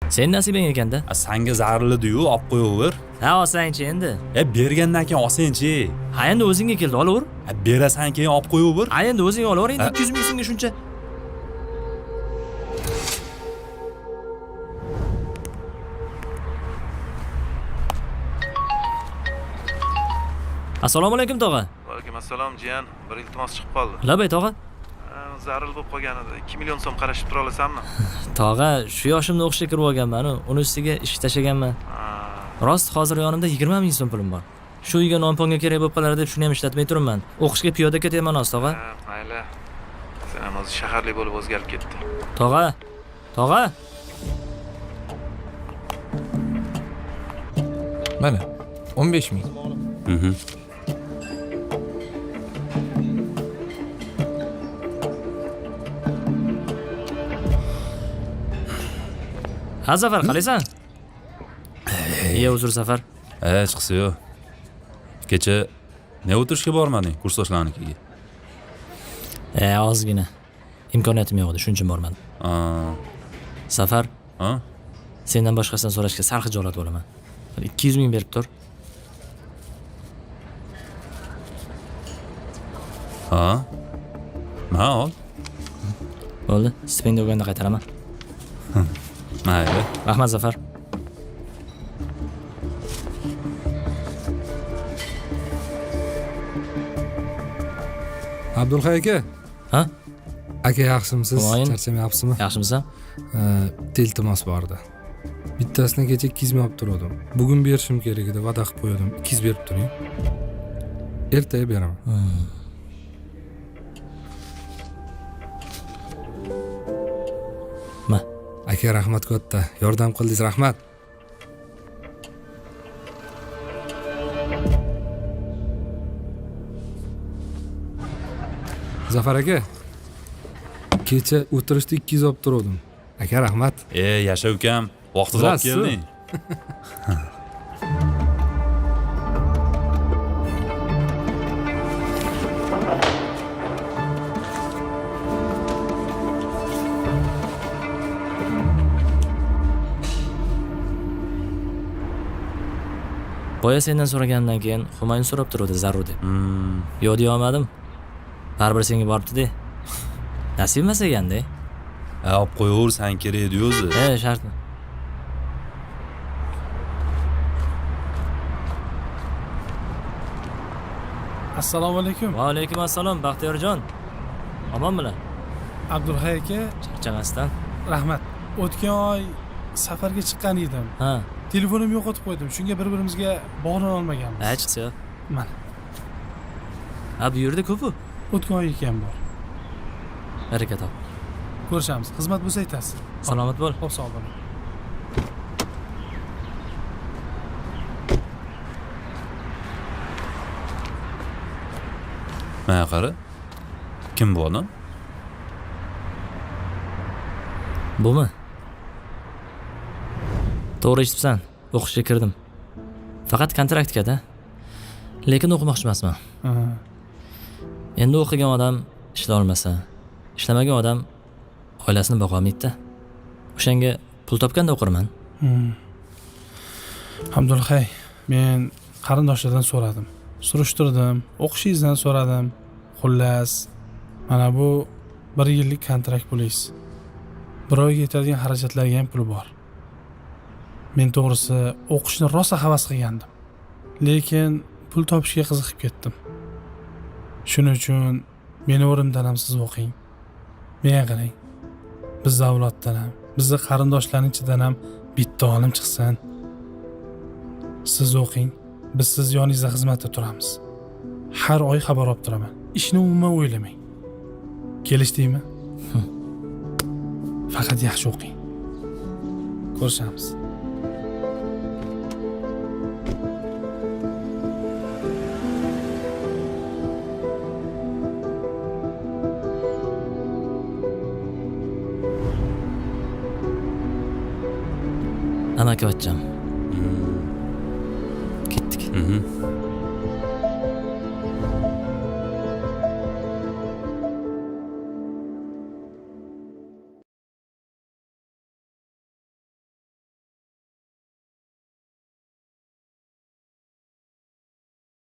Sen nasibing ekanda. Senga zarildi-yu, olib qo'yaver. Ha, olsang-chi endi. Bergandan keyin olsang-chi. Ha, endi o'zingga keldi, olaver. Berasan keyin olib qo'yaver. Ha, endi o'zing olaver, endi 200 ming so'mga shuncha. Assalomu alaykum tog'a. Va alaykum assalom jiyan. Bir iltimos chiqib qoldi. Labay tog'a. Zaril bo'lib qolgan edi. 2 million so'm qarashib tura olasanmi? Tog'a, shu yoshimda o'qishga kirib olganman-ku, uni ustiga ish tashlaganman. Rost, hozir yonimda 20 ming so'm pulim bor. Shu uyga non-ponga kerak bo'lib qolar deb shuni ham ishlatmay turibman. O'qishga piyoda ketyapman hozir tog'a. Mayli. Sen ham o'zi shaharlik bo'lib o'zgarib ketdi. Tog'a. Tog'a. Mana 15 ming. Ha, Zafar, qalaysan? Uzr Zafar. Chiqsa-yu. Kecha ne o'tirishga bormading kursdoshlarnikiga? Ozgina. Imkoniyatim yo'q edi, shuning uchun bormadim. Zafar. Sendan boshqasidan so'rashga sal xijolat bo'laman. 200 ming berib tur. Ol. Bo'ldi, stipendiya olganda qaytaraman. Mayli. Rahmat Zafar. Abdulhay aka. Ha? Aka yaxshimisiz? Charchamayapsizmi? Yaxshimisan? Iltimos bor edi. Bittasini kecha 200 ming olib turdim. Bugun berishim kerak edi, va'da qilib qo'ydim. 200 berib turing. Ertaga beraman. Ma. Aka rahmat katta. Yordam qildingiz, rahmat. Zafar aka. Kecha o'tirishda 200 olib turdim. Aka rahmat. Yasha ukam, vaqtida olib kelding. Boya sendan so'ragandan keyin Humayun so'rab turdi zarur deb. Yo'q deya olmadim. Baribir senga boribdi-da. Nasib emas ekanda. Olib qo'yaver, sen kerak edi o'zi. Shartmi? Assalomu alaykum. Va alaykum assalom, Baxtiyorjon. Omonmilar? Abdulhay aka, charchamasdan. rahmat. O'tgan oy safarga chiqqan edim. Ha. Telefonimni yo'qotib qo'ydim. Shunga bir-birimizga bog'lana olmaganmiz. Chiqsa. Mana. Bu yerda ko'p-ku. O'tgan oy ekan bor. Baraka top. Ko'rishamiz. Xizmat bo'lsa aytasiz. Salomat bo'l. Xo'p, sog' bo'ling. Mana qara. Kim bu odam? Bumi? To'g'ri eshitibsan. O'qishga kirdim. Faqat kontraktkada. Lekin o'qimoqchi emasman. Endi o'qigan odam ishla olmasa, ishlamagan odam oilasini boqa olmaydi-da. O'shanga pul topganda o'qirman. Abdulhay, men qarindoshlardan so'radim. Surishtirdim, o'qishingizdan so'radim. Xullas, mana bu 1 yillik kontrakt pulingiz. Bir oyga yetadigan xarajatlarga ham pul bor. Men to'g'risi o'qishni rosa havas qilgandim. Lekin pul topishga qiziqib ketdim. Shuning uchun meni o'rimdan ham siz o'qing. Menga qarang. Biz avloddan ham, bizning qarindoshlarning ichidan ham bitta olim chiqsin. Siz o'qing, biz siz yoningizda xizmatda turamiz. Har oy xabar olib turaman. Ishni umuman o'ylamang. Kelishdingmi? Faqat yaxshi o'qing. Ko'rishamiz. Amakivachcham. Ketdik.